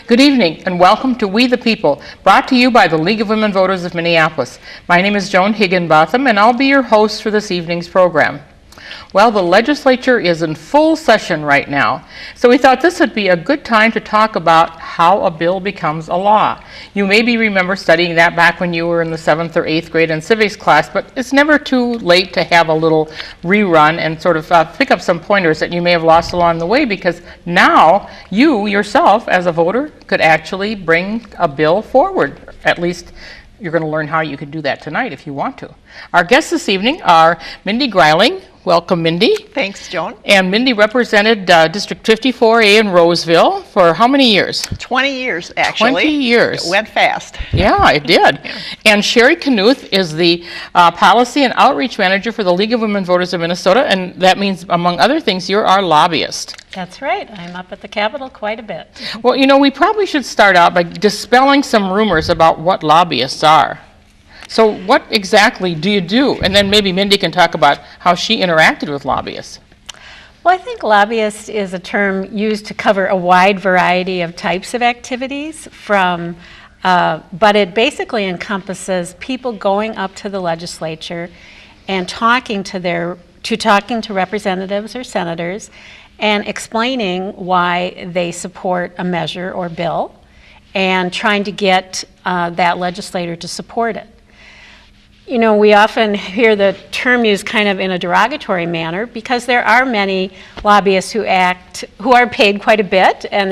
Good evening and welcome to We the People, brought to you by the League of Women Voters of Minneapolis. My name is Joan Higinbotham and I'll be your host for this evening's program. Well, the legislature is in full session right now, so we thought this would be a good time to talk about how a bill becomes a law. You maybe remember studying that back when you were in the 7th or 8th grade in civics class, but it's never too late to have a little rerun and sort of pick up some pointers that you may have lost along the way, because now you yourself as a voter could actually bring a bill forward. At least you're going to learn how you can do that tonight if you want to. Our guests this evening are Mindy Greiling. Welcome, Mindy. Thanks, Joan. And Mindy represented District 54A in Roseville for how many years? 20 years, actually. 20 years. It went fast. Yeah, it did. Yeah. And Sherri Kneith is the Policy and Outreach Manager for the League of Women Voters of Minnesota, and that means, among other things, you're our lobbyist. That's right. I'm up at the Capitol quite a bit. Well, you know, we probably should start out by dispelling some rumors about what lobbyists are. So what exactly do you do? And then maybe Mindy can talk about how she interacted with lobbyists. Well, I think lobbyist is a term used to cover a wide variety of types of activities, but it basically encompasses people going up to the legislature and talking to representatives or senators and explaining why they support a measure or bill and trying to get that legislator to support it. You know, we often hear the term used kind of in a derogatory manner because there are many lobbyists who are paid quite a bit, and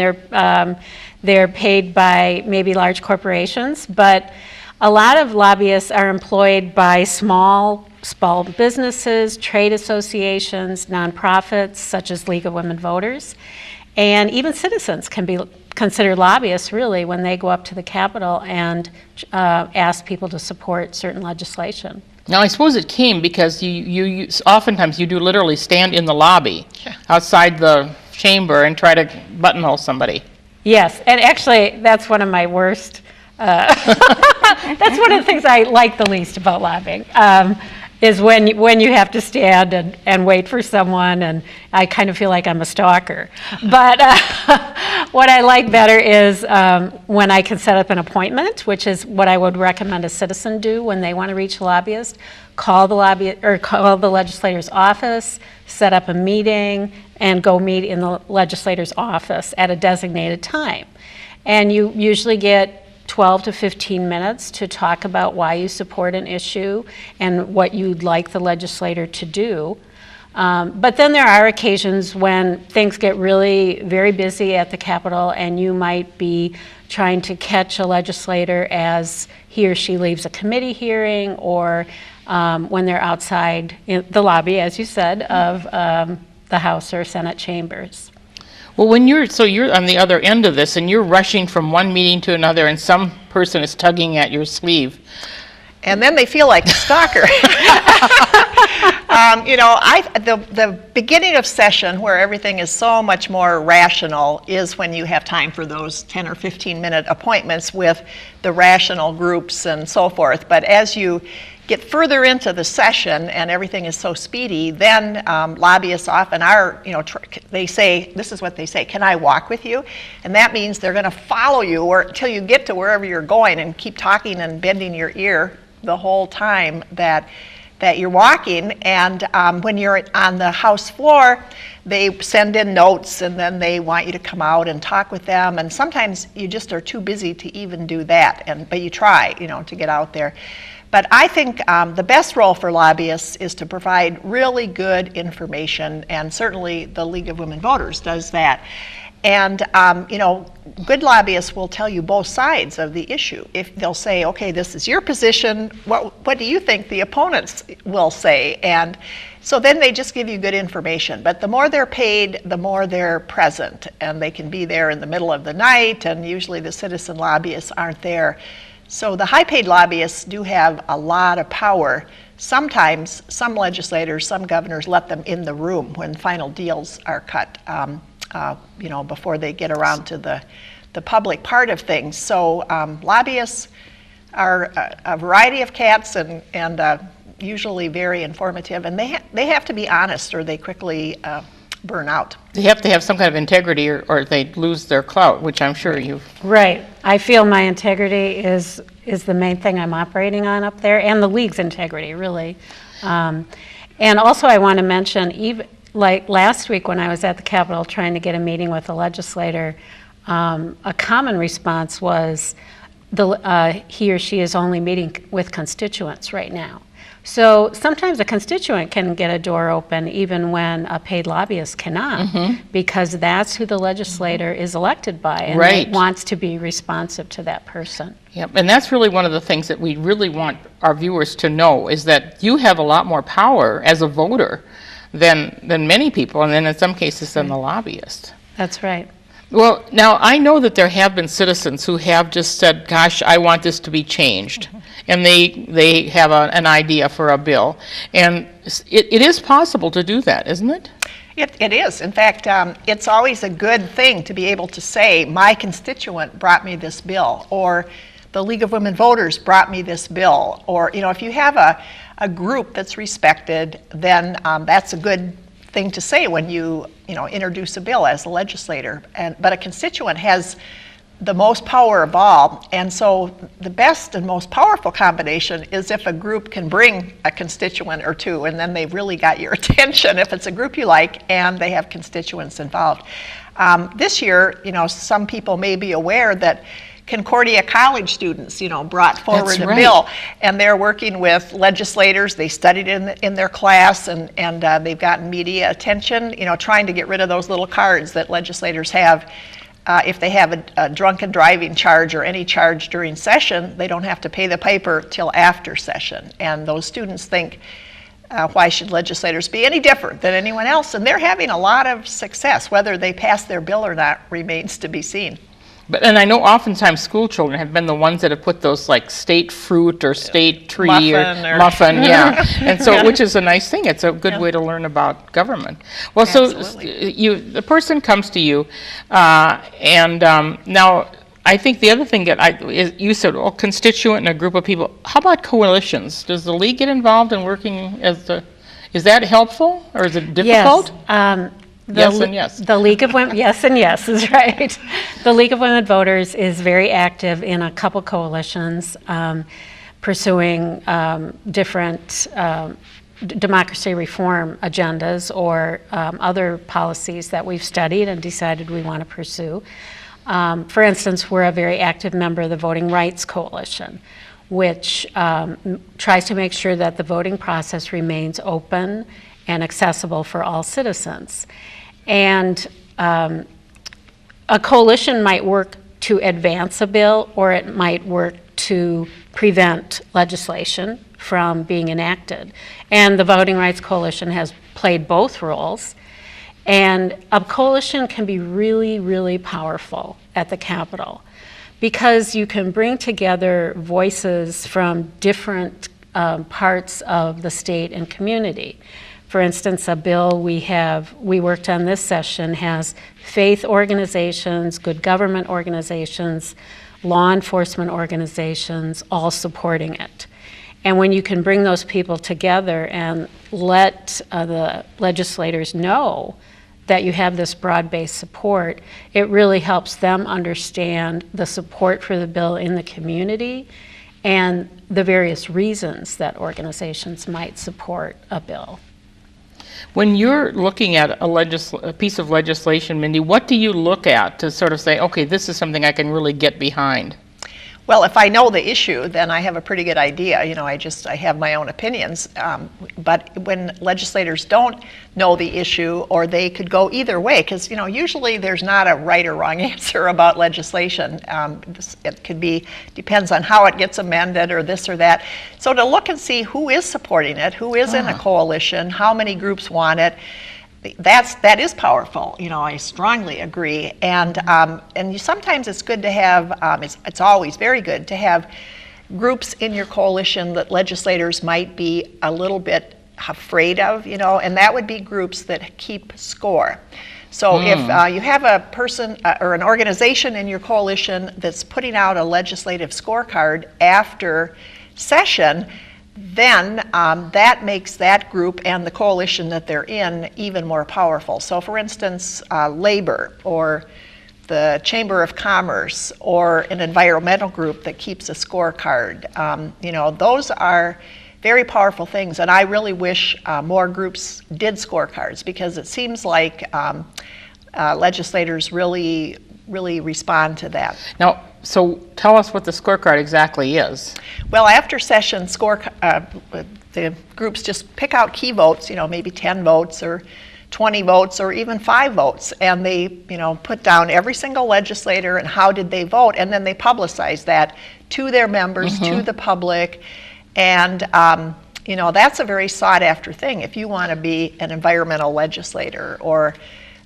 they're paid by maybe large corporations, but a lot of lobbyists are employed by small businesses, trade associations, nonprofits such as League of Women Voters, and even citizens can be considered lobbyists, really, when they go up to the Capitol and ask people to support certain legislation. Now, I suppose it came because you oftentimes you do literally stand in the lobby outside the chamber and try to buttonhole somebody. Yes, and actually, that's one of my worst. That's one of the things I like the least about lobbying. Is when you have to stand and wait for someone, and I kind of feel like I'm a stalker. But what I like better is when I can set up an appointment, which is what I would recommend a citizen do when they want to reach a lobbyist. Call the legislator's office, set up a meeting, and go meet in the legislator's office at a designated time. And you usually get 12 to 15 minutes to talk about why you support an issue and what you'd like the legislator to do. But then there are occasions when things get really very busy at the Capitol and you might be trying to catch a legislator as he or she leaves a committee hearing, or when they're outside in the lobby, as you said, of the House or Senate chambers. Well, you're on the other end of this and you're rushing from one meeting to another and some person is tugging at your sleeve. And then they feel like a stalker. The beginning of session, where everything is so much more rational, is when you have time for those 10 or 15-minute appointments with the rational groups and so forth. But as you get further into the session and everything is so speedy, then lobbyists often are, they say, this is what they say, can I walk with you? And that means they're going to follow you until you get to wherever you're going and keep talking and bending your ear the whole time that you're walking. And when you're on the House floor, they send in notes and then they want you to come out and talk with them. And sometimes you just are too busy to even do that, but you try, to get out there. But I think the best role for lobbyists is to provide really good information, and certainly the League of Women Voters does that. And good lobbyists will tell you both sides of the issue. If they'll say, okay, this is your position, what do you think the opponents will say? And so then they just give you good information. But the more they're paid, the more they're present, and they can be there in the middle of the night, and usually the citizen lobbyists aren't there. So the high-paid lobbyists do have a lot of power. Sometimes some legislators, some governors let them in the room when final deals are cut, before they get around to the public part of things. So lobbyists are a variety of cats and usually very informative, and they have to be honest or they quickly burn out. They have to have some kind of integrity or they lose their clout, which I'm sure you've... Right. I feel my integrity is the main thing I'm operating on up there, and the league's integrity, really. And also I want to mention, even like last week when I was at the Capitol trying to get a meeting with a legislator, a common response was he or she is only meeting with constituents right now. So sometimes a constituent can get a door open even when a paid lobbyist cannot, because that's who the legislator is elected by, and wants to be responsive to that person. Yep, and that's really one of the things that we really want our viewers to know, is that you have a lot more power as a voter than many people, and then in some cases than the lobbyist. That's right. Well, now I know that there have been citizens who have just said, gosh, I want this to be changed. And they have an idea for a bill. And it is possible to do that, isn't it? It is. In fact, it's always a good thing to be able to say, my constituent brought me this bill, or the League of Women Voters brought me this bill. Or, if you have a group that's respected, then that's a good thing to say when you introduce a bill as a legislator. But a constituent has the most power of all, and so the best and most powerful combination is if a group can bring a constituent or two, and then they've really got your attention if it's a group you like and they have constituents involved. This year, some people may be aware that Concordia College students, brought forward a bill, and they're working with legislators. They studied in their class, and they've gotten media attention, trying to get rid of those little cards that legislators have. If they have a drunken driving charge or any charge during session, they don't have to pay the piper till after session. And those students think, why should legislators be any different than anyone else? And they're having a lot of success. Whether they pass their bill or not remains to be seen. And I know oftentimes school children have been the ones that have put those like state fruit or state tree muffin, and so which is a nice thing. It's a good way to learn about government. Well, Absolutely. so the person comes to you, and now I think the other thing that you said, constituent and a group of people. How about coalitions? Does the league get involved in working is that helpful or is it difficult? Yes. Yes and yes. The League of Women, yes and yes is right. The League of Women Voters is very active in a couple coalitions pursuing different democracy reform agendas or other policies that we've studied and decided we want to pursue. For instance, we're a very active member of the Voting Rights Coalition, which tries to make sure that the voting process remains open and accessible for all citizens. And a coalition might work to advance a bill, or it might work to prevent legislation from being enacted. And the Voting Rights Coalition has played both roles. And a coalition can be really, really powerful at the Capitol because you can bring together voices from different parts of the state and community. For instance, a bill we worked on this session has faith organizations, good government organizations, law enforcement organizations, all supporting it. And when you can bring those people together and let the legislators know that you have this broad-based support, it really helps them understand the support for the bill in the community and the various reasons that organizations might support a bill. When you're looking at a piece of legislation, Mindy, what do you look at to sort of say, okay, this is something I can really get behind? Well, if I know the issue, then I have a pretty good idea. I have my own opinions. But when legislators don't know the issue, or they could go either way, because usually there's not a right or wrong answer about legislation. It could be, depends on how it gets amended or this or that. So to look and see who is supporting it, who is in a coalition, how many groups want it, that is powerful. I strongly agree. And sometimes it's good to have, it's always very good to have groups in your coalition that legislators might be a little bit afraid of, and that would be groups that keep score. So if you have a person or an organization in your coalition that's putting out a legislative scorecard after session, then that makes that group and the coalition that they're in even more powerful. So for instance, labor or the Chamber of Commerce or an environmental group that keeps a scorecard, those are very powerful things. And I really wish more groups did scorecards, because it seems like legislators really respond to that. Now, so tell us what the scorecard exactly is. Well, after session, the groups just pick out key votes, maybe 10 votes or 20 votes or even 5 votes, and they, put down every single legislator and how did they vote, and then they publicize that to their members, to the public, and that's a very sought after thing if you want to be an environmental legislator or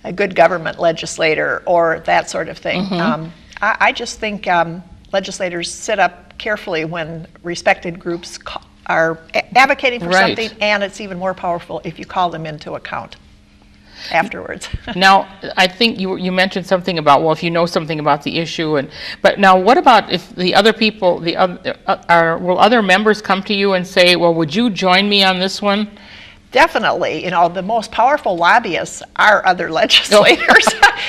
a good government legislator or that sort of thing. I just think legislators sit up carefully when respected groups are advocating for something, and it's even more powerful if you call them into account afterwards. Now, I think you mentioned something about, well, if you know something about the issue, but now what about if the other people, will other members come to you and say, well, would you join me on this one? Definitely. The most powerful lobbyists are other legislators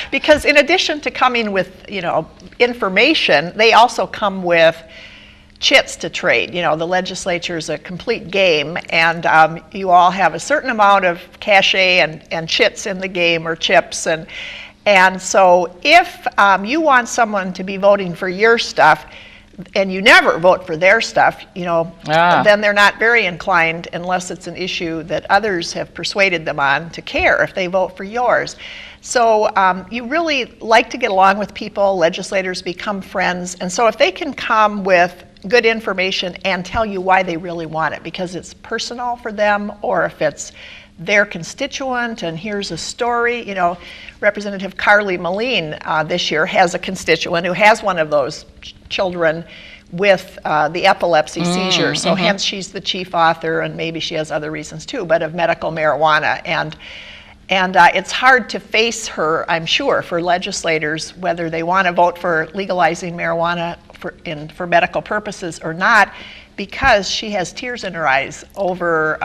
because in addition to coming with, information, they also come with chits to trade. The legislature is a complete game, and you all have a certain amount of cachet and chits in the game, or chips, and so if you want someone to be voting for your stuff, and you never vote for their stuff, then they're not very inclined, unless it's an issue that others have persuaded them on, to care if they vote for yours. So you really like to get along with people. Legislators become friends, and so if they can come with good information and tell you why they really want it, because it's personal for them, or if it's their constituent and here's a story. Representative Carly Moline this year has a constituent who has one of those children with the epilepsy seizure, so hence she's the chief author, and maybe she has other reasons too, but of medical marijuana. And it's hard to face her, I'm sure, for legislators, whether they want to vote for legalizing marijuana for medical purposes or not, because she has tears in her eyes over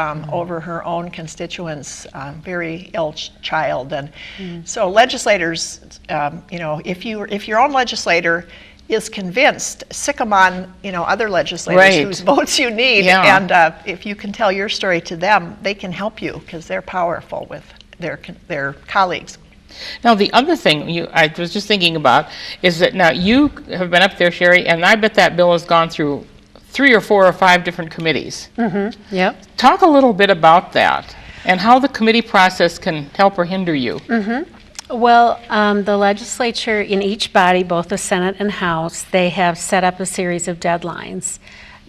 her own constituent's very ill child. And so legislators, if your own legislator is convinced, sic them on other legislators whose votes you need, and if you can tell your story to them, they can help you because they're powerful with their colleagues. Now, the other thing I was just thinking about is that now you have been up there, Sherri, and I bet that bill has gone through 3 or 4 or 5 different committees. Yep. Talk a little bit about that and how the committee process can help or hinder you. Well, the legislature in each body, both the Senate and House, they have set up a series of deadlines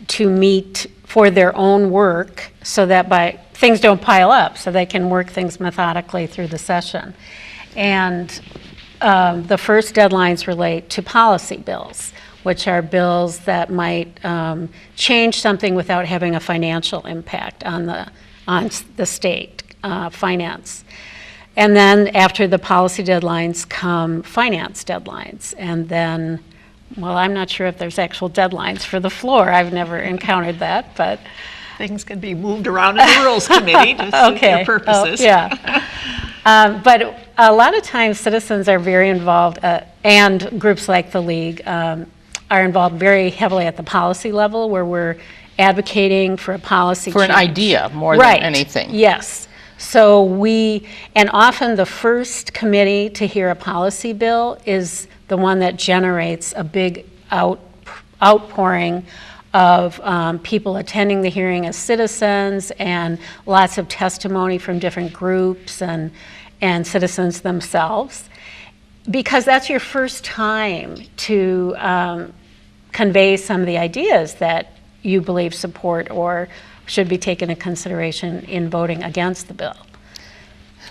to meet for their own work, so that things don't pile up, so they can work things methodically through the session. And the first deadlines relate to policy bills, which are bills that might change something without having a financial impact on the state finance. And then after the policy deadlines come finance deadlines. And then, well, I'm not sure if there's actual deadlines for the floor. I've never encountered that, but things can be moved around in the Rules Committee to suit their purposes. But a lot of times citizens are very involved, and groups like the League are involved very heavily at the policy level, where we're advocating for a policy for change. An idea more than anything. Yes. So and often the first committee to hear a policy bill is the one that generates a big outpouring of people attending the hearing as citizens, and lots of testimony from different groups and citizens themselves, because that's your first time to convey some of the ideas that you believe support or should be taken into consideration in voting against the bill.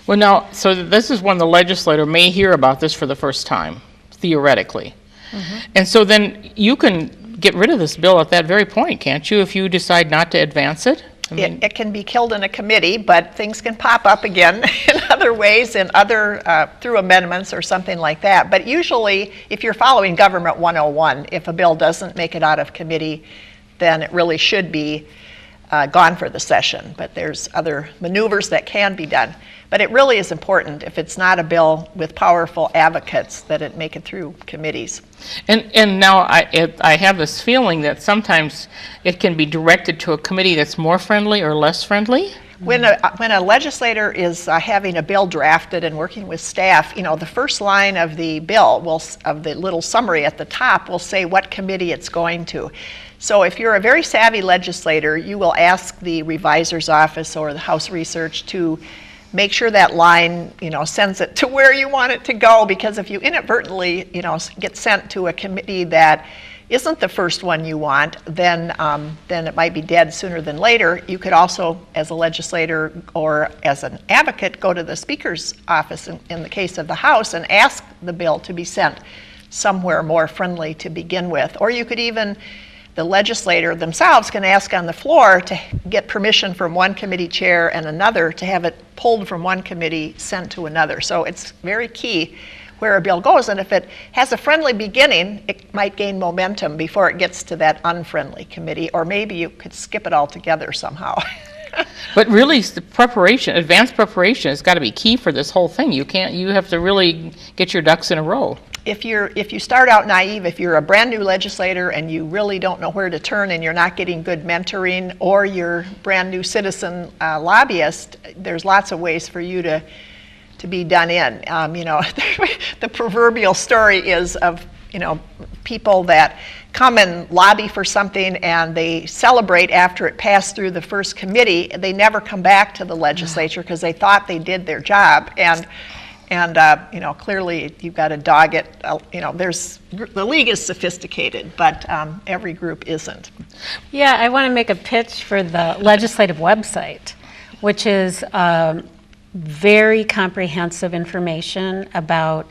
Well, now, so this is when the legislator may hear about this for the first time, theoretically. And so then you can get rid of this bill at that very point, can't you, if you decide not to advance it? It can be killed in a committee, but things can pop up again in other ways, through amendments or something like that. But usually, if you're following Government 101, if a bill doesn't make it out of committee, then it really should be gone for the session. But there's other maneuvers that can be done. But it really is important, if it's not a bill with powerful advocates, that it make it through committees. And now I have this feeling that sometimes it can be directed to a committee that's more friendly or less friendly. When a legislator is having a bill drafted and working with staff, the first line of the bill of the little summary at the top will say what committee it's going to. So if you're a very savvy legislator, you will ask the revisor's office or the House Research to make sure that line, sends it to where you want it to go, because if you inadvertently, get sent to a committee that isn't the first one you want, then it might be dead sooner than later. You could also, as a legislator or as an advocate, go to the Speaker's office in the case of the House and ask the bill to be sent somewhere more friendly to begin with. Or you could even, the legislator themselves can ask on the floor to get permission from one committee chair and another to have it pulled from one committee, sent to another. So it's very key where a bill goes, and if it has a friendly beginning, it might gain momentum before it gets to that unfriendly committee, or maybe you could skip it altogether somehow. But really, the preparation, advanced preparation, has got to be key for this whole thing. You have to really get your ducks in a row. If you start out naive, if you're a brand new legislator and you really don't know where to turn and you're not getting good mentoring, or you're brand new citizen lobbyist, there's lots of ways for you to be done in. The proverbial story is of people that come and lobby for something and they celebrate after it passed through the first committee. They never come back to the legislature because they thought they did their job. And clearly you've got to dog it. The league is sophisticated, but every group isn't. Yeah, I want to make a pitch for the legislative website, which is very comprehensive information about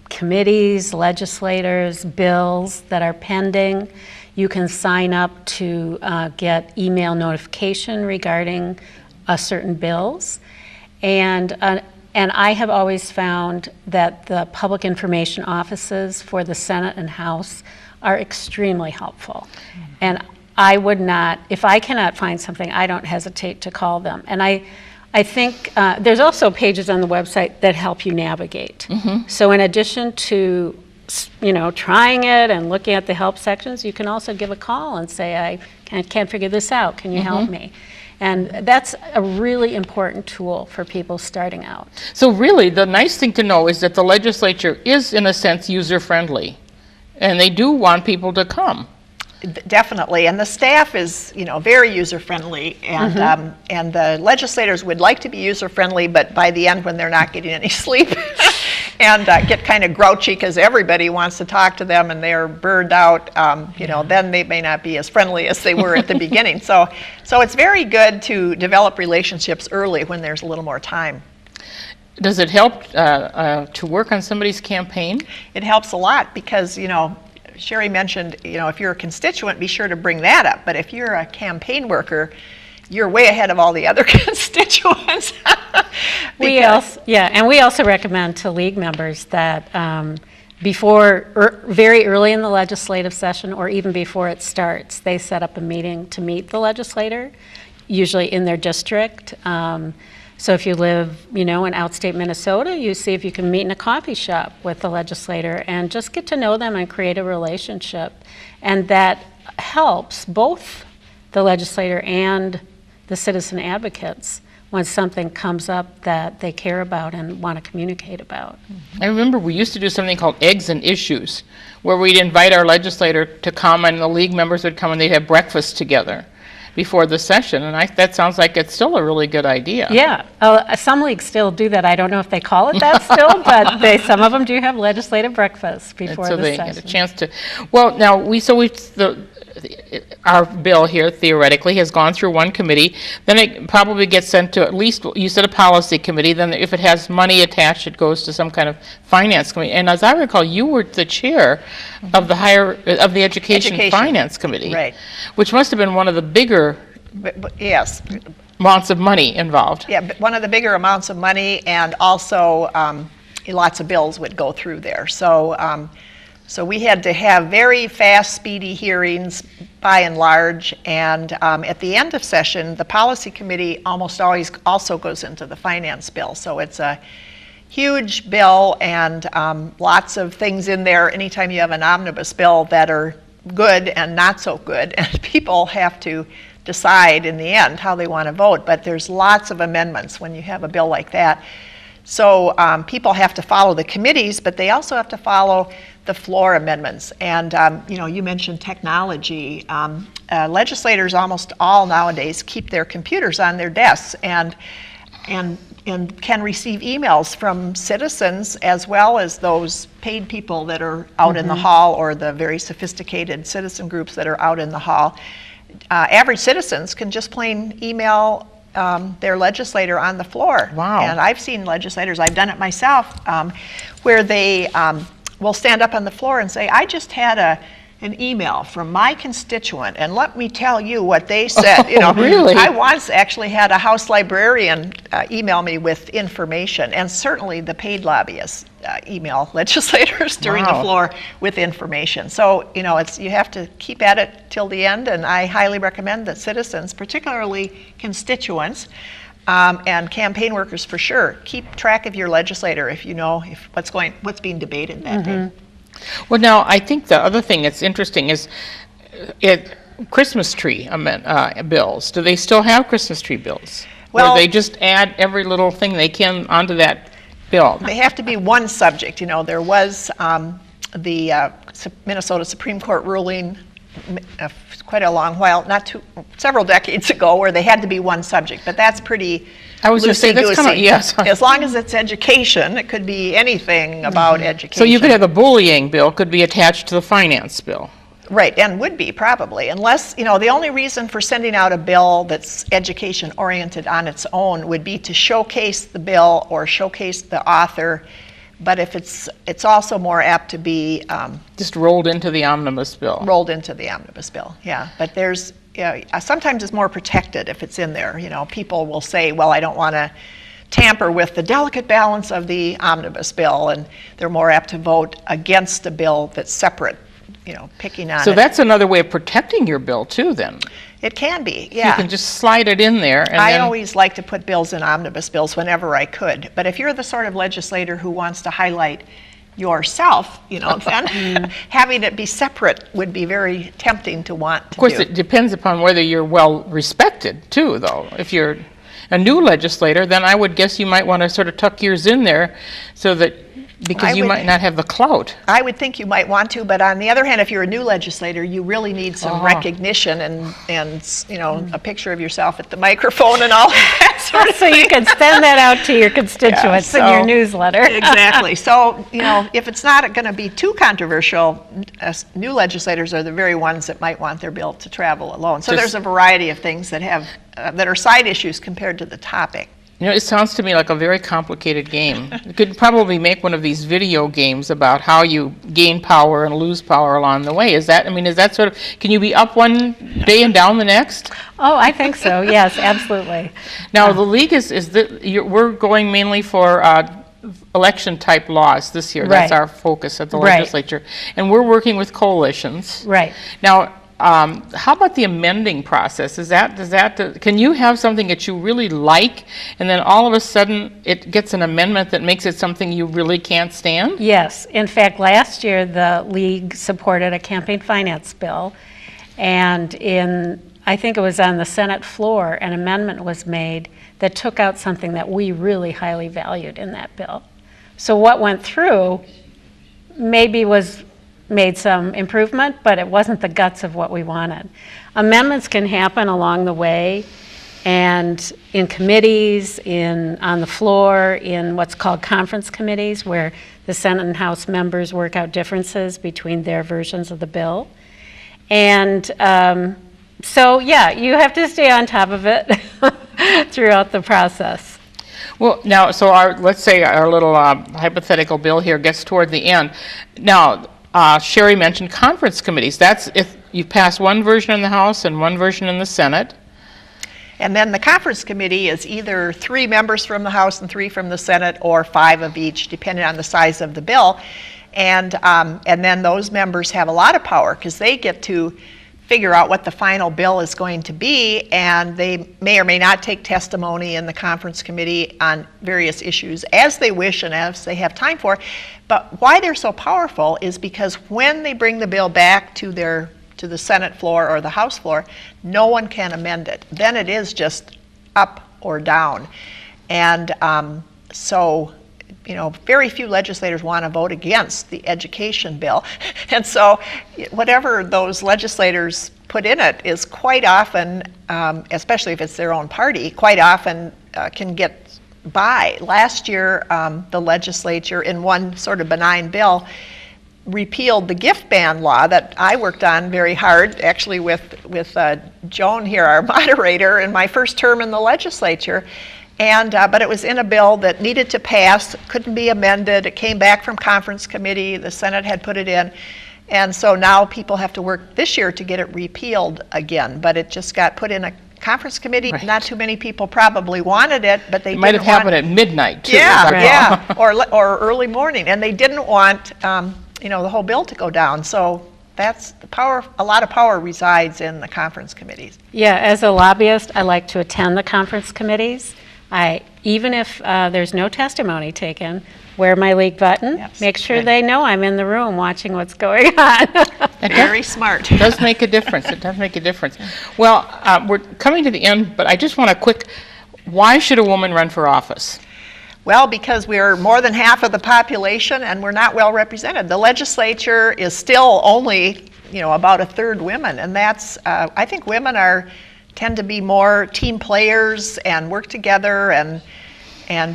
committees, legislators, bills that are pending. You can sign up to get email notification regarding certain bills. And I have always found that the public information offices for the Senate and House are extremely helpful. And I would not, if I cannot find something, I don't hesitate to call them. And I think there's also pages on the website that help you navigate. Mm-hmm. So in addition to trying it and looking at the help sections, you can also give a call and say, I can't figure this out, can you help me? And that's a really important tool for people starting out. So really, the nice thing to know is that the legislature is, in a sense, user-friendly, and they do want people to come. Definitely, and the staff is, very user-friendly, and and the legislators would like to be user-friendly, but by the end, when they're not getting any sleep, and get kind of grouchy because everybody wants to talk to them and they're burned out, then they may not be as friendly as they were at the beginning. So it's very good to develop relationships early when there's a little more time. Does it help to work on somebody's campaign? It helps a lot because, Sherri mentioned, if you're a constituent, be sure to bring that up. But if you're a campaign worker, you're way ahead of all the other constituents. We also recommend to league members that very early in the legislative session, or even before it starts, they set up a meeting to meet the legislator, usually in their district. So if you live, in outstate Minnesota, you see if you can meet in a coffee shop with the legislator and just get to know them and create a relationship. And that helps both the legislator and the citizen advocates when something comes up that they care about and want to communicate about. I remember we used to do something called Eggs and Issues, where we'd invite our legislator to come and the league members would come and they'd have breakfast together before the session, and that sounds like it's still a really good idea. Yeah, some leagues still do that. I don't know if they call it that still, but some of them do have legislative breakfast before the session. So they get a chance to. Well, now our bill here theoretically has gone through one committee. Then it probably gets sent to at least, you said, a policy committee. Then if it has money attached, it goes to some kind of finance committee. And as I recall, you were the chair of the education finance committee, right? Which must have been one of the bigger. Yes. Amounts of money involved. Yeah, but one of the bigger amounts of money, and also lots of bills would go through there. So So we had to have very fast, speedy hearings by and large, and at the end of session, the policy committee almost always also goes into the finance bill. So it's a huge bill and lots of things in there anytime you have an omnibus bill that are good and not so good, and people have to decide in the end how they want to vote, but there's lots of amendments when you have a bill like that. So people have to follow the committees, but they also have to follow the floor amendments. And you mentioned technology. Legislators almost all nowadays keep their computers on their desks and can receive emails from citizens as well as those paid people that are out in the hall, or the very sophisticated citizen groups that are out in the hall. Average citizens can just plain email their legislator on the floor. Wow. And I've seen legislators, I've done it myself, where they will stand up on the floor and say, I just had an email from my constituent, and let me tell you what they said. Really? I once actually had a House librarian email me with information, and certainly the paid lobbyists email legislators during the floor with information. So, you have to keep at it till the end, and I highly recommend that citizens, particularly constituents, and campaign workers for sure, keep track of your legislator if you know what's being debated that day. Well, now, I think the other thing that's interesting is Christmas tree bills. Do they still have Christmas tree bills? Well, or they just add every little thing they can onto that bill? They have to be one subject. There was the Minnesota Supreme Court ruling quite a long while, several decades ago, where they had to be one subject, but that's pretty I was just saying, that's kind of, yes. As long as it's education, it could be anything about education. So you could have the bullying bill could be attached to the finance bill. Right, and would be probably, unless, the only reason for sending out a bill that's education oriented on its own would be to showcase the bill or showcase the author. But if it's also more apt to be just rolled into the omnibus bill. Rolled into the omnibus bill, yeah. But there's sometimes it's more protected if it's in there. People will say, well, I don't want to tamper with the delicate balance of the omnibus bill, and they're more apt to vote against a bill that's separate. Picking on it. So that's another way of protecting your bill too, then. It can be, yeah. You can just slide it in there. And I always like to put bills in omnibus bills whenever I could. But if you're the sort of legislator who wants to highlight yourself, then having it be separate would be very tempting to want to do. Of course, it depends upon whether you're well respected too, though. If you're a new legislator, then I would guess you might want to sort of tuck yours in there so that because you might not have the clout. I would think you might want to, but on the other hand, if you're a new legislator, you really need some recognition and a picture of yourself at the microphone and all that sort of So you can send that out to your constituents in your newsletter. Exactly. So, if it's not going to be too controversial, new legislators are the very ones that might want their bill to travel alone. So there's a variety of things that have that are side issues compared to the topic. It sounds to me like a very complicated game. You could probably make one of these video games about how you gain power and lose power along the way. Is that sort of, can you be up one day and down the next? Oh, I think so. Yes, absolutely. Now, the league we're going mainly for election type laws this year. That's our focus at the legislature. And we're working with coalitions. Right. Now, how about the amending process? Can you have something that you really like, and then all of a sudden it gets an amendment that makes it something you really can't stand? Yes. In fact, last year the league supported a campaign finance bill, and I think it was on the Senate floor, an amendment was made that took out something that we really highly valued in that bill. So what went through maybe made some improvement, but it wasn't the guts of what we wanted. Amendments can happen along the way, and in committees, on the floor, in what's called conference committees, where the Senate and House members work out differences between their versions of the bill. And so, you have to stay on top of it throughout the process. Well, now, so let's say our little hypothetical bill here gets toward the end. Now, Sherri mentioned conference committees. That's if you pass one version in the House and one version in the Senate. And then the conference committee is either 3 members from the House and 3 from the Senate, or 5 of each, depending on the size of the bill. And then those members have a lot of power because they get to figure out what the final bill is going to be, and they may or may not take testimony in the conference committee on various issues as they wish and as they have time for. But why they're so powerful is because when they bring the bill back to the Senate floor or the House floor, no one can amend it. Then it is just up or down. And so, very few legislators want to vote against the education bill. And so whatever those legislators put in it is quite often, especially if it's their own party, quite often can get by. Last year, the legislature, in one sort of benign bill, repealed the gift ban law that I worked on very hard, actually with Joan here, our moderator, in my first term in the legislature. But it was in a bill that needed to pass, couldn't be amended. It came back from conference committee. The Senate had put it in. And so now people have to work this year to get it repealed again. But it just got put in a conference committee. Right. Not too many people probably wanted it, but they might have happened at midnight, too. Yeah, or early morning. And they didn't want the whole bill to go down. So that's the power. A lot of power resides in the conference committees. Yeah, as a lobbyist, I like to attend the conference committees. Even if there's no testimony taken, wear my league button, yes. Make sure they know I'm in the room watching what's going on. Very smart. It does make a difference. It does make a difference. Well, we're coming to the end, but I just want a quick, why should a woman run for office? Well, because we're more than half of the population and we're not well represented. The legislature is still only, about a third women, and that's, I think women tend to be more team players and work together and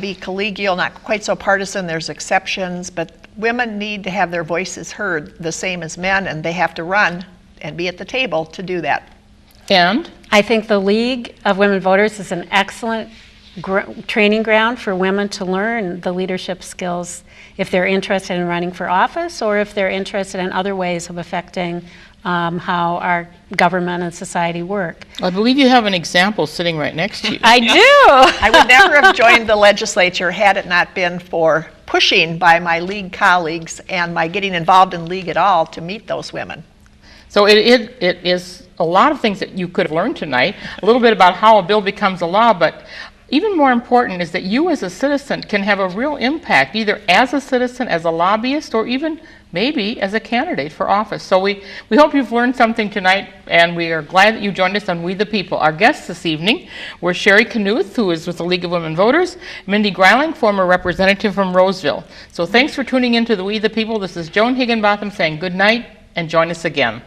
be collegial, not quite so partisan. There's exceptions, but women need to have their voices heard the same as men, and they have to run and be at the table to do that. And? I think the League of Women Voters is an excellent training ground for women to learn the leadership skills if they're interested in running for office or if they're interested in other ways of affecting how our government and society work. I believe you have an example sitting right next to you. I do. I would never have joined the legislature had it not been for pushing by my League colleagues and my getting involved in League at all to meet those women. So it is a lot of things that you could have learned tonight, a little bit about how a bill becomes a law, but even more important is that you as a citizen can have a real impact, either as a citizen, as a lobbyist, or even maybe as a candidate for office. So we hope you've learned something tonight, and we are glad that you joined us on We the People. Our guests this evening were Sherri Kneith, who is with the League of Women Voters, Mindy Greiling, former representative from Roseville. So thanks for tuning in to the We the People. This is Joan Higinbotham saying good night, and join us again.